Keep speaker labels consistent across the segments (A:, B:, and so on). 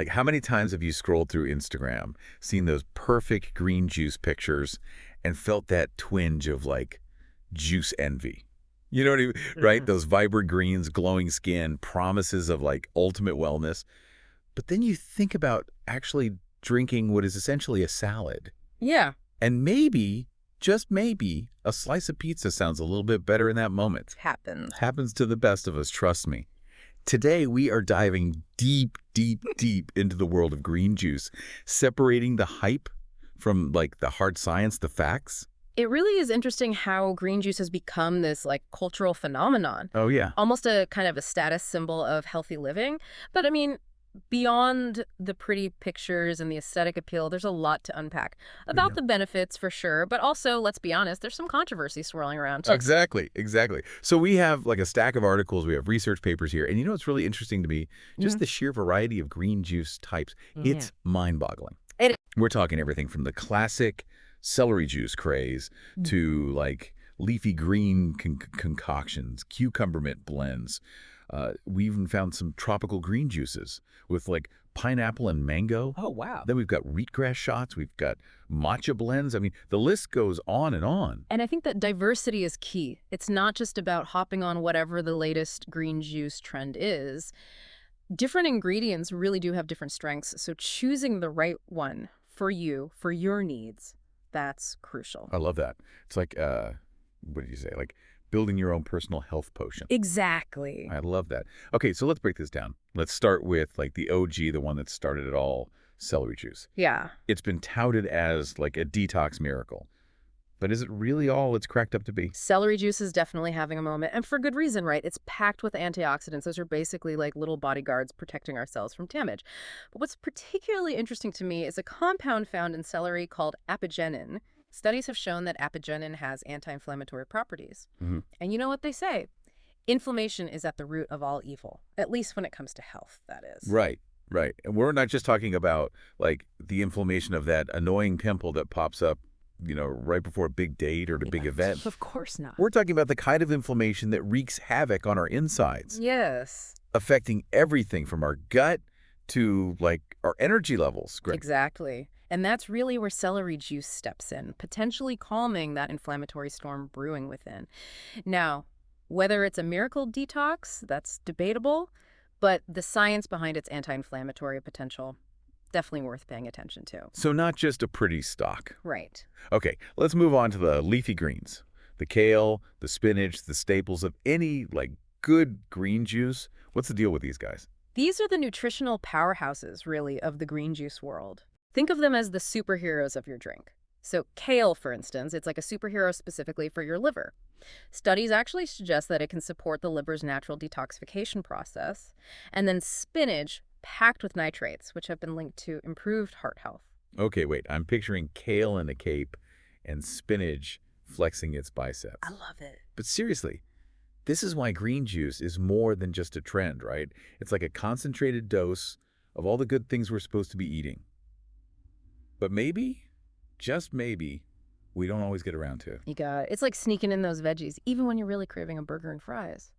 A: Like, how many times have you scrolled through Instagram, seen those perfect green juice pictures, and felt that twinge of, like, juice envy? You know what I mean? Right?
B: Hmm.
A: Those vibrant greens, glowing skin, promises of, like, ultimate wellness. But then you think about actually drinking what is essentially a salad.
B: Yeah,
A: And maybe, just maybe, a slice of pizza sounds a little bit better in that moment.
B: happens.
A: Happens to the best of us, trust me. Today, we are diving deep, deep, deep into the world of green juice, separating the hype from, like, the hard science, the facts.
B: It really is interesting how green juice has become this like cultural phenomenon,
A: Oh, yeah.
B: almost a kind of a status symbol of healthy living. But I mean, beyond the pretty pictures and the aesthetic appeal, there's a lot to unpack about
A: Yeah.
B: the benefits for sure. But also, let's be honest, there's some controversy swirling around.
A: Exactly, exactly. So we have like a stack of articles, we have research papers here, and you know what's really interesting to me? Just
B: Mhm.
A: the sheer variety of green juice types.
B: Yeah.
A: It's mind-boggling.
B: It
A: We're talking everything from the classic celery juice craze
B: Mm.
A: to like leafy green concoctions, cucumber mint blends. We even found some tropical green juices with like pineapple and mango.
B: Oh, wow.
A: Then we've got wheatgrass shots. We've got matcha blends. I mean, the list goes on and on.
B: And I think that diversity is key. It's not just about hopping on whatever the latest green juice trend is. Different ingredients really do have different strengths, so choosing the right one for you, for your needs, that's crucial.
A: I love that. It's like, what did you say? Like building your own personal health potion.
B: Exactly.
A: I love that. Okay, so let's break this down. Let's start with like the OG, the one that started it all, celery juice.
B: Yeah.
A: It's been touted as like a detox miracle. But is it really all it's cracked up to be?
B: Celery juice is definitely having a moment, and for good reason, right? It's packed with antioxidants. Those are basically like little bodyguards protecting our cells from damage. But what's particularly interesting to me is a compound found in celery called apigenin. Studies have shown that apigenin has anti-inflammatory properties.
A: Hmm.
B: And you know what they say? Inflammation is at the root of all evil, at least when it comes to health, that is.
A: Right, right. And we're not just talking about like the inflammation of that annoying pimple that pops up, right before a big date or a big event.
B: Of course not.
A: We're talking about the kind of inflammation that wreaks havoc on our insides,
B: Yes,
A: affecting everything from our gut to like our energy levels. Great.
B: exactly. And that's really where celery juice steps in, potentially calming that inflammatory storm brewing within. Now, whether it's a miracle detox, that's debatable, but the science behind its anti-inflammatory potential, definitely worth paying attention to.
A: So not just a pretty stock.
B: Right.
A: Okay, let's move on to the leafy greens. The kale, the spinach, the staples of any like good green juice. What's the deal with these guys?
B: These are the nutritional powerhouses, really, of the green juice world. Think of them as the superheroes of your drink. So kale, for instance, it's like a superhero specifically for your liver. Studies actually suggest that it can support the liver's natural detoxification process. And then spinach, packed with nitrates, which have been linked to improved heart health.
A: Okay, wait. I'm picturing kale in a cape and spinach flexing its biceps.
B: Love it.
A: But seriously, this is why green juice is more than just a trend, right? It's like a concentrated dose of all the good things we're supposed to be eating. But maybe, just maybe, we don't always get around to.
B: You got it. It's like sneaking in those veggies, even when you're really craving a burger and fries.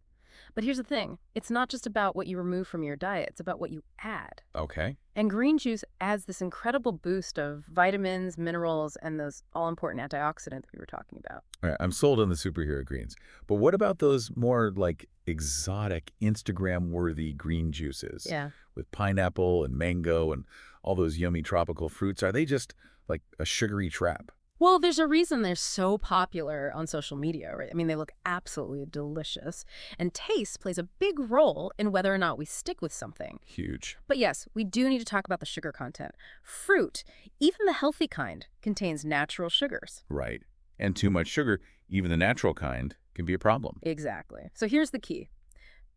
B: But here's the thing. It's not just about what you remove from your diet. It's about what you add.
A: Okay.
B: And green juice adds this incredible boost of vitamins, minerals, and those all-important antioxidants we were talking about.
A: All right, I'm sold on the superhero greens. But what about those more like exotic, Instagram-worthy green juices
B: Yeah.
A: with pineapple and mango and all those yummy tropical fruits? Are they just like a sugary trap?
B: Well, there's a reason they're so popular on social media, right? I mean, they look absolutely delicious. And taste plays a big role in whether or not we stick with something.
A: Huge.
B: But yes, we do need to talk about the sugar content. Fruit, even the healthy kind, contains natural sugars.
A: Right. And too much sugar, even the natural kind, can be a problem.
B: Exactly. So here's the key.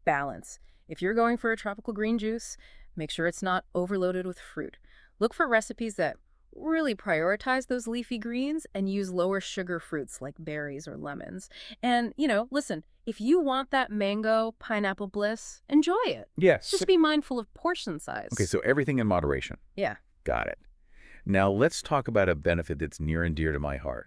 B: Balance. If you're going for a tropical green juice, make sure it's not overloaded with fruit. Look for recipes that really prioritize those leafy greens and use lower sugar fruits like berries or lemons. And, listen, if you want that mango pineapple bliss, enjoy it.
A: Yes.
B: Just be mindful of portion size.
A: Okay, so everything in moderation.
B: Yeah.
A: Got it. Now let's talk about a benefit that's near and dear to my heart.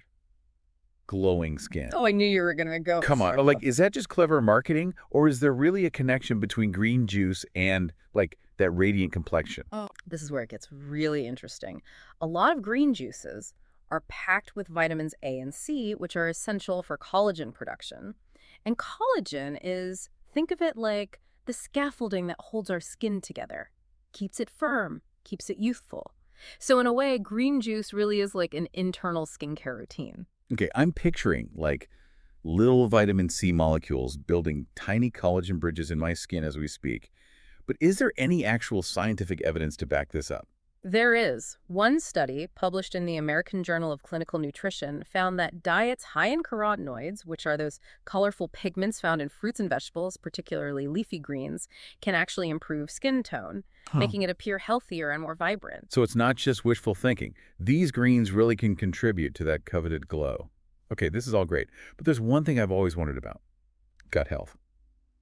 A: Glowing skin.
B: Oh, I knew you were going to go.
A: Come on, like, is that just clever marketing, or is there really a connection between green juice and, like, that radiant complexion.
B: Oh, this is where it gets really interesting. A lot of green juices are packed with vitamins A and C, which are essential for collagen production. And collagen is, think of it like the scaffolding that holds our skin together, keeps it firm, keeps it youthful. So in a way, green juice really is like an internal skincare routine.
A: Okay, I'm picturing like little vitamin C molecules building tiny collagen bridges in my skin as we speak. But is there any actual scientific evidence to back this up?
B: There is. One study published in the American Journal of Clinical Nutrition found that diets high in carotenoids, which are those colorful pigments found in fruits and vegetables, particularly leafy greens, can actually improve skin tone, making it appear healthier and more vibrant.
A: So it's not just wishful thinking. These greens really can contribute to that coveted glow. Okay, this is all great. But there's one thing I've always wondered about: gut health.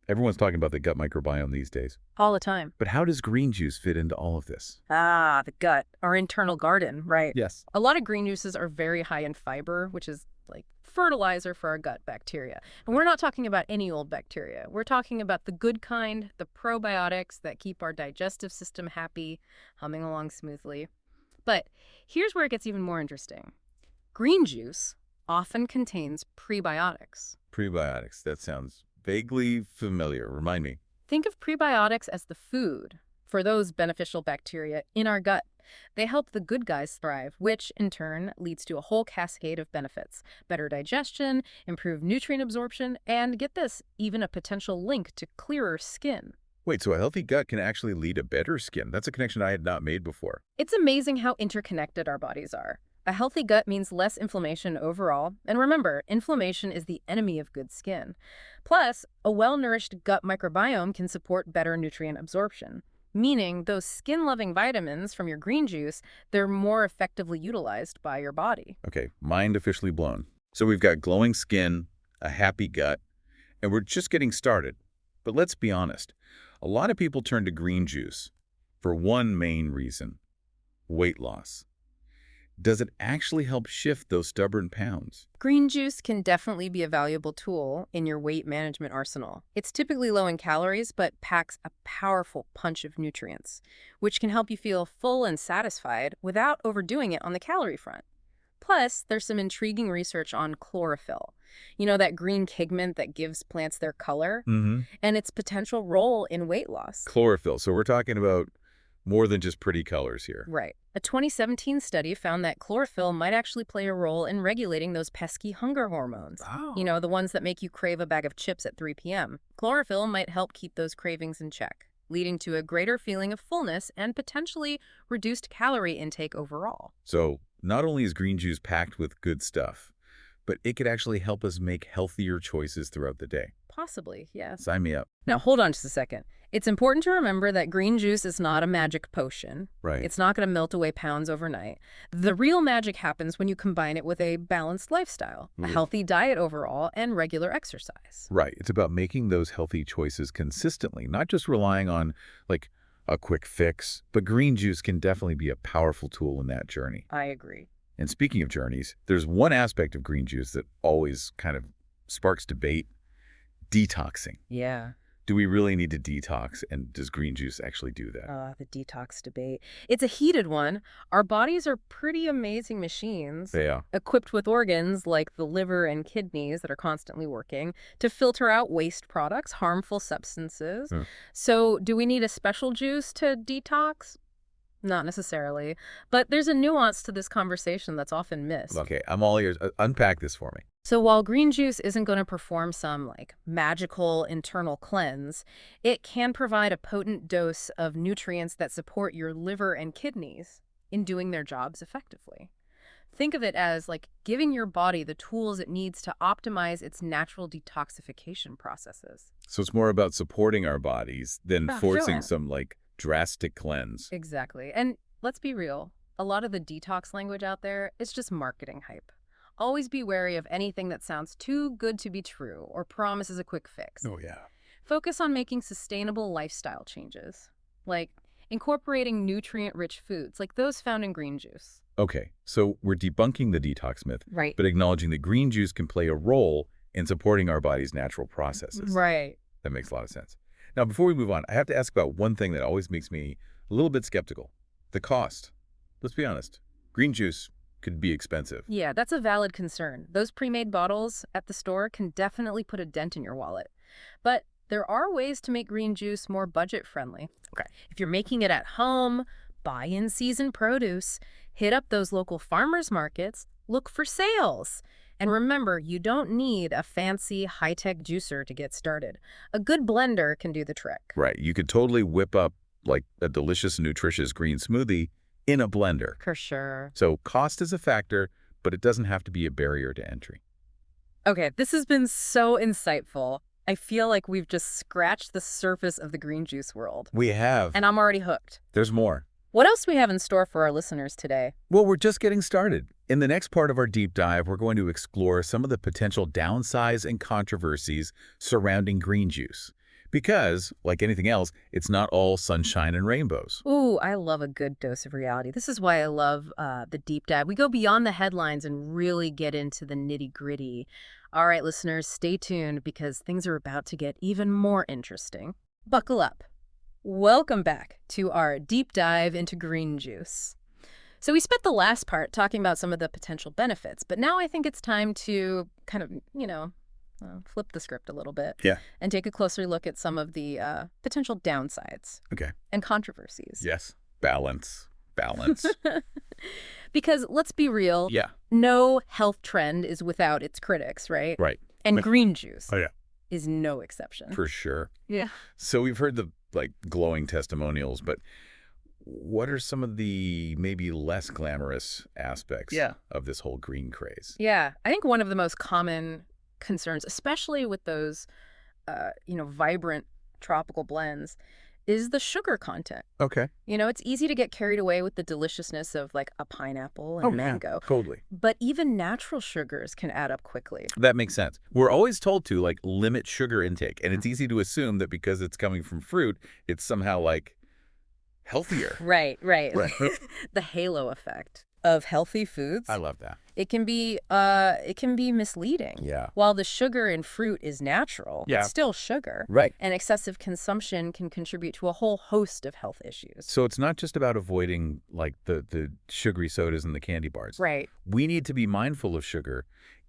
A: Everyone's talking about the gut microbiome these days.
B: All the time.
A: But how does green juice fit into all of this?
B: Ah, the gut, our internal garden, right?
A: Yes.
B: A lot of green juices are very high in fiber, which is like fertilizer for our gut bacteria. And we're not talking about any old bacteria. We're talking about the good kind, the probiotics that keep our digestive system happy, humming along smoothly. But here's where it gets even more interesting. Green juice often contains prebiotics.
A: Prebiotics. That sounds vaguely familiar. Remind me.
B: Think of prebiotics as the food for those beneficial bacteria in our gut. They help the good guys thrive, which in turn leads to a whole cascade of benefits: better digestion, improved nutrient absorption, and get this, even a potential link to clearer skin.
A: Wait, so a healthy gut can actually lead to better skin? That's a connection I had not made before.
B: It's amazing how interconnected our bodies are. A healthy gut means less inflammation overall. And remember, inflammation is the enemy of good skin. Plus, a well-nourished gut microbiome can support better nutrient absorption, meaning those skin-loving vitamins from your green juice, they're more effectively utilized by your body.
A: Okay, mind officially blown. So we've got glowing skin, a happy gut, and we're just getting started. But let's be honest, a lot of people turn to green juice for one main reason: weight loss. Does it actually help shift those stubborn pounds?
B: Green juice can definitely be a valuable tool in your weight management arsenal. It's typically low in calories, but packs a powerful punch of nutrients, which can help you feel full and satisfied without overdoing it on the calorie front. Plus, there's some intriguing research on chlorophyll. You know, that green pigment that gives plants their color, and its potential role in weight loss.
A: Chlorophyll. So we're talking about more than just pretty colors here.
B: Right. A 2017 study found that chlorophyll might actually play a role in regulating those pesky hunger hormones.
A: Oh.
B: You know, the ones that make you crave a bag of chips at 3 p.m. Chlorophyll might help keep those cravings in check, leading to a greater feeling of fullness and potentially reduced calorie intake overall.
A: So not only is green juice packed with good stuff, but it could actually help us make healthier choices throughout the day.
B: Possibly, yes.
A: Sign me up.
B: Now, hold on just a second. It's important to remember that green juice is not a magic potion.
A: Right.
B: It's not going to melt away pounds overnight. The real magic happens when you combine it with a balanced lifestyle, a healthy diet overall, and regular exercise.
A: Right. It's about making those healthy choices consistently, not just relying on, like, a quick fix. But green juice can definitely be a powerful tool in that journey.
B: I agree.
A: And speaking of journeys, there's one aspect of green juice that always kind of sparks debate: detoxing.
B: Yeah.
A: Do we really need to detox, and does green juice actually do that?
B: The detox debate. It's a heated one. Our bodies are pretty amazing machines,
A: Yeah.
B: equipped with organs like the liver and kidneys that are constantly working to filter out waste products, harmful substances. So do we need a special juice to detox? Not necessarily. But there's a nuance to this conversation that's often missed.
A: Okay, I'm all ears. Unpack this for me.
B: So while green juice isn't going to perform some magical internal cleanse, it can provide a potent dose of nutrients that support your liver and kidneys in doing their jobs effectively. Think of it as giving your body the tools it needs to optimize its natural detoxification processes.
A: So it's more about supporting our bodies than forcing
B: sure.
A: some drastic cleanse.
B: Exactly. And let's be real, a lot of the detox language out there is just marketing hype. Always be wary of anything that sounds too good to be true or promises a quick fix.
A: Oh, yeah.
B: Focus on making sustainable lifestyle changes, like incorporating nutrient-rich foods like those found in green juice.
A: Okay, so we're debunking the detox myth,
B: Right.
A: but acknowledging that green juice can play a role in supporting our body's natural processes.
B: Right.
A: That makes a lot of sense. Now, before we move on, I have to ask about one thing that always makes me a little bit skeptical. The cost. Let's be honest. Green juice could be expensive.
B: Yeah, that's a valid concern. Those pre-made bottles at the store can definitely put a dent in your wallet. But there are ways to make green juice more budget-friendly.
A: Okay.
B: If you're making it at home, buy in-season produce, hit up those local farmers markets, look for sales. And remember, you don't need a fancy, high-tech juicer to get started. A good blender can do the trick.
A: Right. You could totally whip up like a delicious, nutritious green smoothie in a blender.
B: For sure.
A: So cost is a factor, but it doesn't have to be a barrier to entry.
B: Okay, this has been so insightful. I feel like we've just scratched the surface of the green juice world.
A: We have.
B: And I'm already hooked.
A: There's more.
B: What else do we have in store for our listeners today?
A: Well, we're just getting started. In the next part of our deep dive, we're going to explore some of the potential downsides and controversies surrounding green juice. Because, like anything else, it's not all sunshine and rainbows.
B: Ooh, I love a good dose of reality. This is why I love the deep dive. We go beyond the headlines and really get into the nitty-gritty. All right, listeners, stay tuned because things are about to get even more interesting. Buckle up. Welcome back to our deep dive into green juice. So we spent the last part talking about some of the potential benefits, but now I think it's time to kind of, flip the script a little bit.
A: Yeah.
B: And take a closer look at some of the potential downsides.
A: Okay.
B: And controversies.
A: Yes. Balance. Balance.
B: Because let's be real,
A: Yeah.
B: no health trend is without its critics, right?
A: Right.
B: And green juice
A: Oh, yeah.
B: is no exception.
A: For sure.
B: Yeah.
A: So we've heard the glowing testimonials, but what are some of the maybe less glamorous aspects of this whole green craze?
B: Yeah. I think one of the most common concerns, especially with those, vibrant tropical blends, is the sugar content.
A: Okay.
B: It's easy to get carried away with the deliciousness of like a pineapple and mango.
A: Totally.
B: But even natural sugars can add up quickly.
A: That makes sense. We're always told to limit sugar intake, and it's easy to assume that because it's coming from fruit, it's somehow healthier.
B: Right. The halo effect of healthy foods.
A: I love that.
B: It can be misleading.
A: Yeah.
B: While the sugar in fruit is natural, it's still sugar.
A: Right.
B: And excessive consumption can contribute to a whole host of health issues.
A: So it's not just about avoiding the sugary sodas and the candy bars.
B: Right.
A: We need to be mindful of sugar,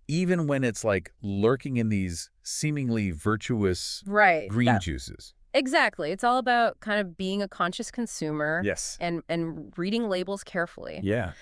A: even when it's lurking in these seemingly virtuous green juices.
B: Exactly. It's all about kind of being a conscious consumer.
A: Yes.
B: And reading labels carefully.
A: Yeah.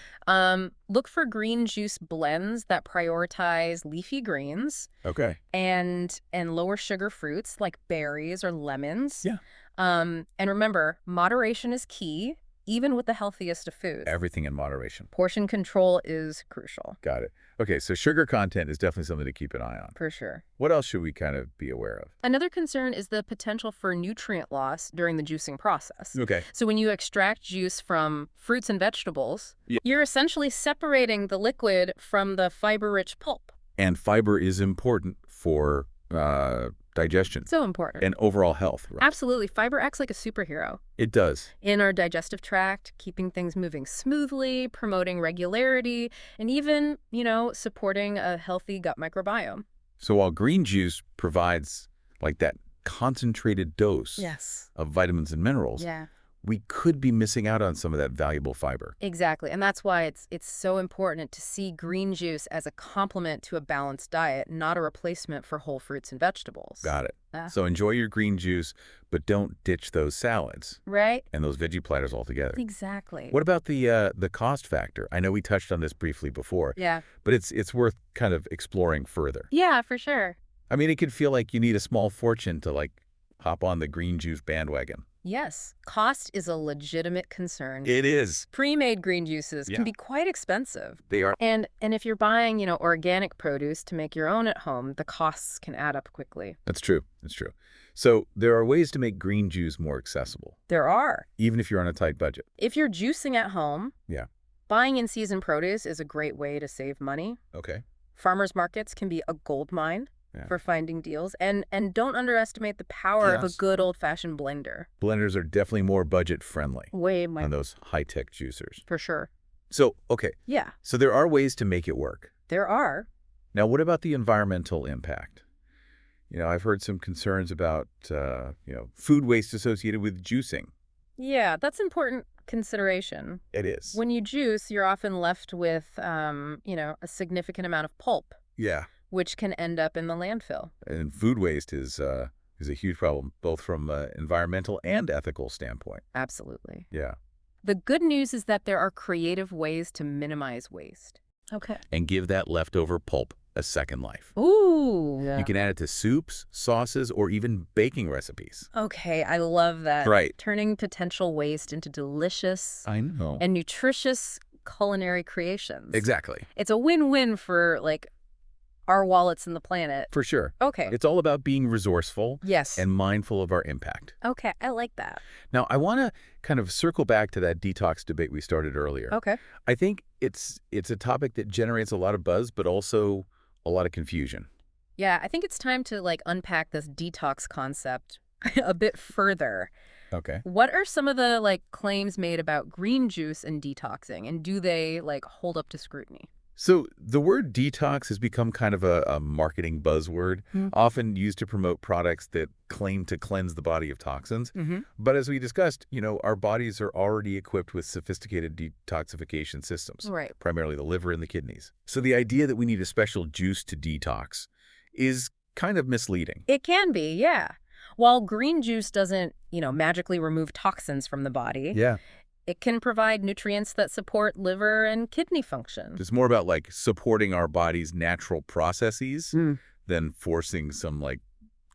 B: Look for green juice blends that prioritize leafy greens.
A: Okay.
B: And lower sugar fruits like berries or lemons.
A: Yeah.
B: And remember, moderation is key, even with the healthiest of foods.
A: Everything in moderation.
B: Portion control is crucial.
A: Got it. Okay, so sugar content is definitely something to keep an eye on.
B: For sure.
A: What else should we kind of be aware of?
B: Another concern is the potential for nutrient loss during the juicing process.
A: Okay.
B: So when you extract juice from fruits and vegetables, you're essentially separating the liquid from the fiber-rich pulp.
A: And fiber is important for digestion.
B: So important.
A: And overall health. Right?
B: Absolutely. Fiber acts like a superhero.
A: It does.
B: In our digestive tract, keeping things moving smoothly, promoting regularity, and even, supporting a healthy gut microbiome.
A: So while green juice provides that concentrated dose of vitamins and minerals, we could be missing out on some of that valuable fiber.
B: Exactly. And that's why it's so important to see green juice as a complement to a balanced diet, not a replacement for whole fruits and vegetables.
A: Got it. So enjoy your green juice, but don't ditch those salads.
B: Right.
A: And those veggie platters altogether.
B: Exactly.
A: What about the cost factor? I know we touched on this briefly before.
B: Yeah.
A: But it's worth kind of exploring further.
B: Yeah, for sure.
A: I mean, it could feel like you need a small fortune to hop on the green juice bandwagon.
B: Yes, cost is a legitimate concern.
A: It is.
B: Pre-made green juices can be quite expensive.
A: They are.
B: And if you're buying, organic produce to make your own at home, the costs can add up quickly.
A: That's true. That's true. So there are ways to make green juice more accessible.
B: There are.
A: Even if you're on a tight budget.
B: If you're juicing at home, buying in-season produce is a great way to save money.
A: Okay.
B: Farmers markets can be a gold mine for finding deals. And don't underestimate the power of a good old-fashioned blender.
A: Blenders are definitely more budget-friendly
B: on
A: those high-tech juicers.
B: For sure.
A: So, okay.
B: Yeah.
A: So there are ways to make it work.
B: There are.
A: Now, what about the environmental impact? I've heard some concerns about, food waste associated with juicing.
B: Yeah, that's important consideration.
A: It is.
B: When you juice, you're often left with, a significant amount of pulp,
A: Yeah.
B: which can end up in the landfill.
A: And food waste is a huge problem, both from an environmental and ethical standpoint.
B: Absolutely.
A: Yeah.
B: The good news is that there are creative ways to minimize waste. Okay.
A: And give that leftover pulp a second life.
B: Ooh.
A: You can add it to soups, sauces, or even baking recipes.
B: Okay, I love that.
A: Right.
B: Turning potential waste into delicious
A: I know.
B: and nutritious culinary creations.
A: Exactly.
B: It's a win-win for, our wallets and the planet.
A: For sure.
B: Okay.
A: It's all about being resourceful
B: Yes.
A: and mindful of our impact.
B: Okay, I like that.
A: Now, I want to kind of circle back to that detox debate we started earlier.
B: Okay.
A: I think it's a topic that generates a lot of buzz, but also a lot of confusion.
B: Yeah, I think it's time to, unpack this detox concept a bit further.
A: Okay.
B: What are some of the, claims made about green juice and detoxing, and do they, hold up to scrutiny?
A: So the word detox has become kind of a marketing buzzword, often used to promote products that claim to cleanse the body of toxins.
B: Mm-hmm.
A: But as we discussed, our bodies are already equipped with sophisticated detoxification systems,
B: Right.
A: primarily the liver and the kidneys. So the idea that we need a special juice to detox is kind of misleading.
B: It can be, yeah. While green juice doesn't, magically remove toxins from the body,
A: Yeah.
B: it can provide nutrients that support liver and kidney function.
A: It's more about supporting our body's natural processes than forcing some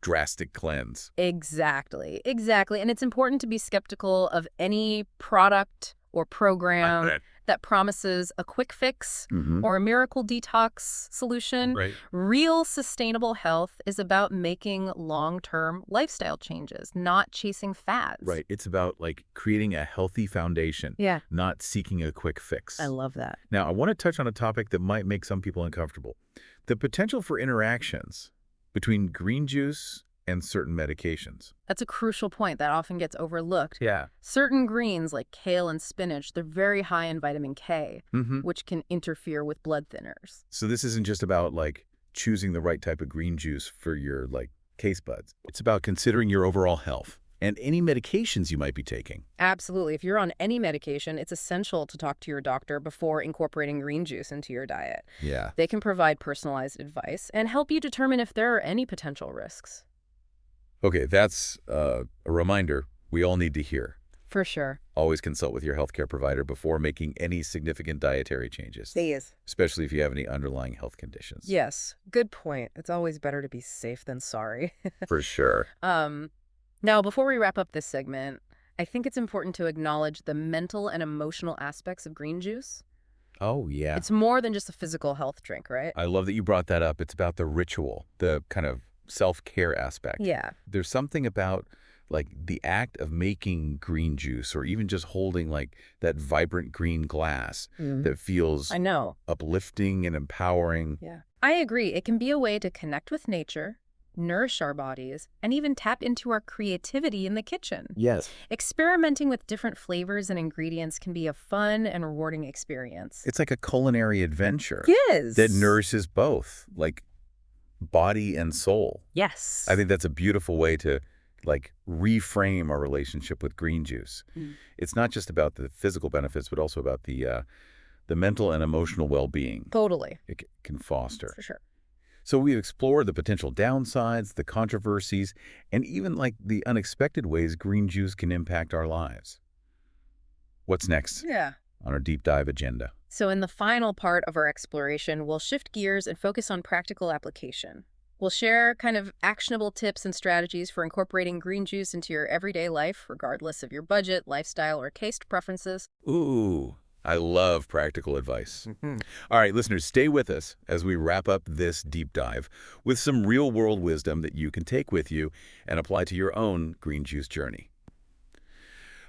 A: drastic cleanse.
B: Exactly. And it's important to be skeptical of any product or program that promises a quick fix or a miracle detox solution.
A: Right.
B: Real sustainable health is about making long-term lifestyle changes, not chasing fads.
A: Right. It's about creating a healthy foundation,
B: Yeah.
A: not seeking a quick fix.
B: I love that.
A: Now, I want to touch on a topic that might make some people uncomfortable. The potential for interactions between green juice and certain medications.
B: That's a crucial point that often gets overlooked.
A: Yeah.
B: Certain greens like kale and spinach, they're very high in vitamin K,
A: Mm-hmm.
B: which can interfere with blood thinners.
A: So this isn't just about choosing the right type of green juice for your taste buds. It's about considering your overall health and any medications you might be taking.
B: Absolutely. If you're on any medication, it's essential to talk to your doctor before incorporating green juice into your diet.
A: Yeah.
B: They can provide personalized advice and help you determine if there are any potential risks.
A: Okay, that's a reminder we all need to hear.
B: For sure.
A: Always consult with your healthcare provider before making any significant dietary changes,
B: Please.
A: especially if you have any underlying health conditions.
B: Yes. Good point. It's always better to be safe than sorry.
A: For sure.
B: Now, before we wrap up this segment, I think it's important to acknowledge the mental and emotional aspects of green juice.
A: Oh, yeah.
B: It's more than just a physical health drink, right?
A: I love that you brought that up. It's about the ritual, the kind of self-care aspect.
B: Yeah.
A: There's something about the act of making green juice or even just holding that vibrant green glass that feels
B: I know.
A: uplifting and empowering.
B: Yeah. I agree. It can be a way to connect with nature, nourish our bodies, and even tap into our creativity in the kitchen.
A: Yes.
B: Experimenting with different flavors and ingredients can be a fun and rewarding experience.
A: It's like a culinary adventure
B: Yes.
A: that nourishes both, body and soul.
B: Yes.
A: I think that's a beautiful way to reframe our relationship with green juice. It's not just about the physical benefits, but also about the mental and emotional well-being
B: Totally.
A: it can foster.
B: For sure.
A: So we've explored the potential downsides, the controversies, and even the unexpected ways green juice can impact our lives. What's next
B: Yeah.
A: on our deep dive agenda?
B: So in the final part of our exploration, we'll shift gears and focus on practical application. We'll share kind of actionable tips and strategies for incorporating green juice into your everyday life, regardless of your budget, lifestyle, or taste preferences.
A: Ooh, I love practical advice. All right, listeners, stay with us as we wrap up this deep dive with some real-world wisdom that you can take with you and apply to your own green juice journey.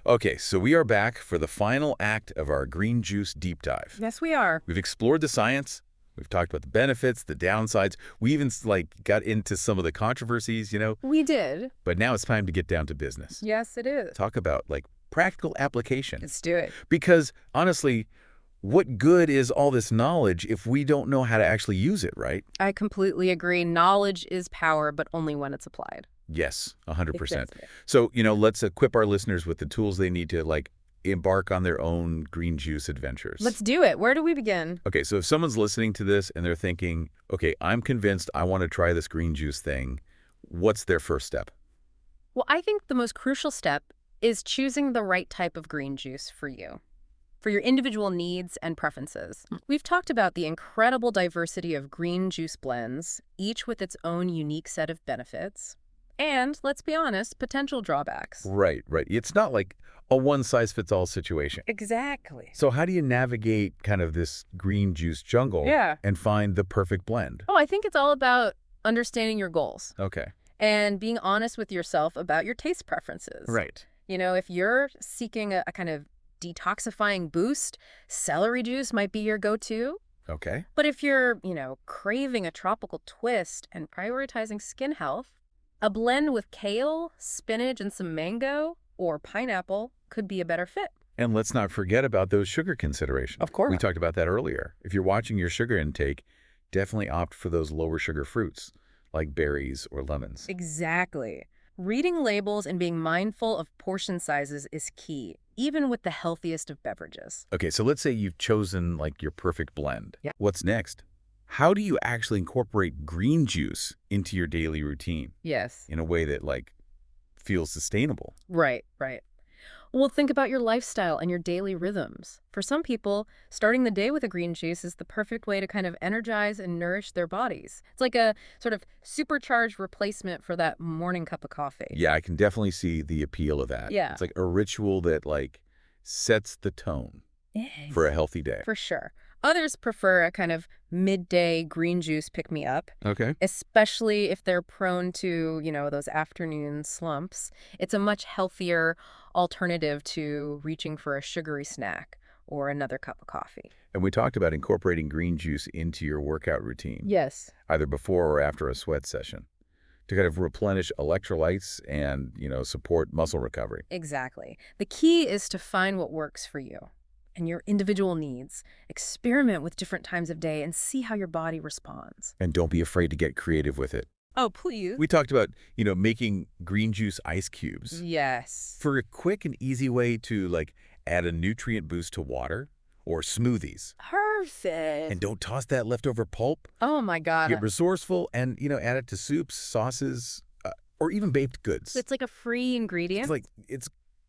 A: Okay, so we are back for the final act of our green juice deep dive.
B: Yes, we are.
A: We've explored the science. We've talked about the benefits, the downsides. We even got into some of the controversies,
B: We did.
A: But now it's time to get down to business.
B: Yes, it is.
A: Talk about practical application.
B: Let's do it.
A: Because honestly, what good is all this knowledge if we don't know how to actually use it, right?
B: I completely agree. Knowledge is power, but only when it's applied.
A: Yes, 100%.
B: Exactly.
A: So, let's equip our listeners with the tools they need to, like, embark on their own green juice adventures.
B: Let's do it. Where do we begin?
A: Okay, so if someone's listening to this and they're thinking, okay, I'm convinced I want to try this green juice thing, what's their first step?
B: Well, I think the most crucial step is choosing the right type of green juice for you, for your individual needs and preferences. We've talked about the incredible diversity of green juice blends, each with its own unique set of benefits, and, let's be honest, potential drawbacks.
A: Right, right. It's not like a one-size-fits-all situation.
B: Exactly.
A: So how do you navigate kind of this green juice jungle
B: Yeah.
A: and find the perfect blend?
B: Oh, I think it's all about understanding your goals
A: Okay.
B: and being honest with yourself about your taste preferences.
A: Right.
B: If you're seeking a kind of detoxifying boost, celery juice might be your go-to.
A: Okay.
B: But if you're, craving a tropical twist and prioritizing skin health, a blend with kale, spinach, and some mango or pineapple could be a better fit.
A: And let's not forget about those sugar considerations.
B: Of course.
A: We talked about that earlier. If you're watching your sugar intake, definitely opt for those lower sugar fruits like berries or lemons.
B: Exactly. Reading labels and being mindful of portion sizes is key, even with the healthiest of beverages.
A: Okay, so let's say you've chosen like your perfect blend.
B: Yeah.
A: What's next? How do you actually incorporate green juice into your daily routine
B: Yes.
A: in a way that like feels sustainable?
B: Right, right. Well, think about your lifestyle and your daily rhythms. For some people, starting the day with a green juice is the perfect way to kind of energize and nourish their bodies. It's like a sort of supercharged replacement for that morning cup of coffee.
A: Yeah, I can definitely see the appeal of that.
B: Yeah.
A: It's like a ritual that like sets the tone for a healthy day.
B: For sure. Others prefer a kind of midday green juice pick-me-up,
A: Okay.
B: especially if they're prone to, those afternoon slumps. It's a much healthier alternative to reaching for a sugary snack or another cup of coffee.
A: And we talked about incorporating green juice into your workout routine,
B: Yes.
A: either before or after a sweat session, to kind of replenish electrolytes and, support muscle recovery.
B: Exactly. The key is to find what works for you and your individual needs. Experiment with different times of day and see how your body responds.
A: And don't be afraid to get creative with it.
B: Oh, please.
A: We talked about, making green juice ice cubes.
B: Yes.
A: For a quick and easy way to, like, add a nutrient boost to water or smoothies.
B: Perfect.
A: And don't toss that leftover pulp.
B: Oh, my God.
A: Get resourceful and, add it to soups, sauces, or even baked goods.
B: It's like a free ingredient.
A: It's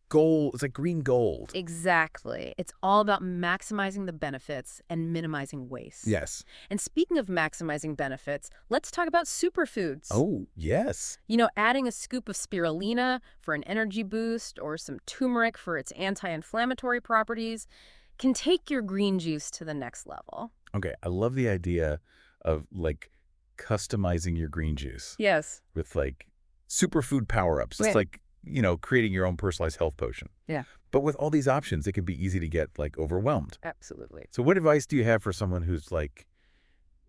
A: gold. It's like green gold.
B: Exactly. It's all about maximizing the benefits and minimizing waste.
A: Yes.
B: And speaking of maximizing benefits, let's talk about superfoods.
A: Oh, yes.
B: Adding a scoop of spirulina for an energy boost or some turmeric for its anti-inflammatory properties can take your green juice to the next level.
A: Okay, I love the idea of, like, customizing your green juice
B: Yes.
A: with, like, superfood power-ups. It's
B: Right.
A: like, creating your own personalized health potion.
B: Yeah.
A: But with all these options, it can be easy to get, like, overwhelmed.
B: Absolutely.
A: So what advice do you have for someone who's, like,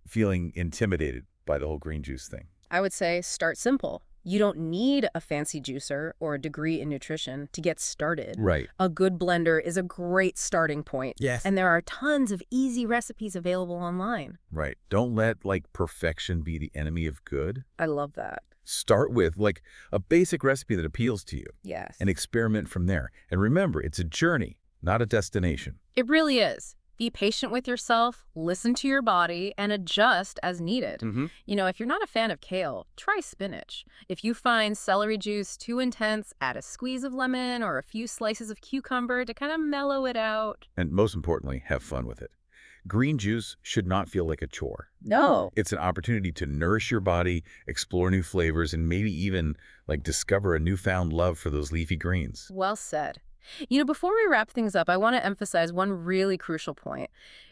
A: feeling intimidated by the whole green juice thing?
B: I would say start simple. You don't need a fancy juicer or a degree in nutrition to get started.
A: Right.
B: A good blender is a great starting point.
A: Yes.
B: And there are tons of easy recipes available online.
A: Right. Don't let, like, perfection be the enemy of good.
B: I love that.
A: Start with, like, a basic recipe that appeals to you
B: Yes.
A: and experiment from there. And remember, it's a journey, not a destination.
B: It really is. Be patient with yourself, listen to your body, and adjust as needed.
A: Mm-hmm.
B: If you're not a fan of kale, try spinach. If you find celery juice too intense, add a squeeze of lemon or a few slices of cucumber to kind of mellow it out.
A: And most importantly, have fun with it. Green juice should not feel like a chore.
B: No.
A: It's an opportunity to nourish your body, explore new flavors, and maybe even, like, discover a newfound love for those leafy greens.
B: Well said. Before we wrap things up, I want to emphasize one really crucial point.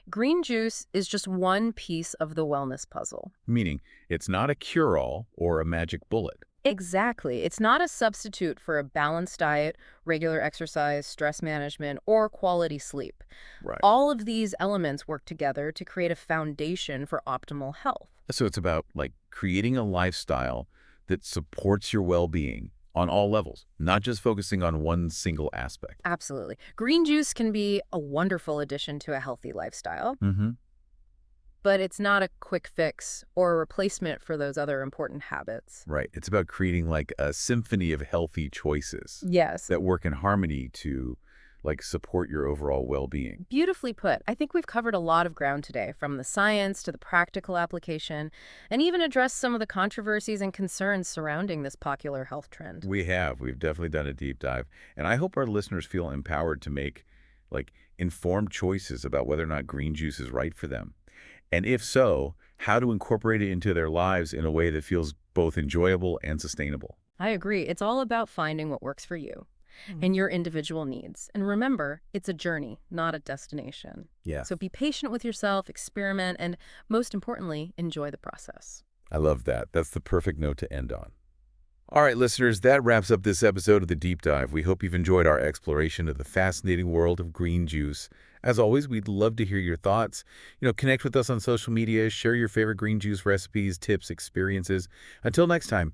B: Green juice is just one piece of the wellness puzzle.
A: Meaning, it's not a cure-all or a magic bullet.
B: Exactly. It's not a substitute for a balanced diet, regular exercise, stress management, or quality sleep.
A: Right.
B: All of these elements work together to create a foundation for optimal health.
A: So it's about, like, creating a lifestyle that supports your well-being on all levels, not just focusing on one single aspect.
B: Absolutely. Green juice can be a wonderful addition to a healthy lifestyle,
A: Mm-hmm.
B: but it's not a quick fix or a replacement for those other important habits.
A: Right. It's about creating like a symphony of healthy choices
B: Yes.
A: that work in harmony to like support your overall well-being.
B: Beautifully put. I think we've covered a lot of ground today, from the science to the practical application, and even addressed some of the controversies and concerns surrounding this popular health trend.
A: We have. We've definitely done a deep dive. And I hope our listeners feel empowered to make like informed choices about whether or not green juice is right for them. And if so, how to incorporate it into their lives in a way that feels both enjoyable and sustainable.
B: I agree. It's all about finding what works for you and your individual needs. And remember, it's a journey, not a destination.
A: Yeah.
B: So be patient with yourself, experiment, and most importantly, enjoy the process.
A: I love that. That's the perfect note to end on. All right, listeners, that wraps up this episode of The Deep Dive. We hope you've enjoyed our exploration of the fascinating world of green juice. As always, we'd love to hear your thoughts. Connect with us on social media, share your favorite green juice recipes, tips, experiences. Until next time,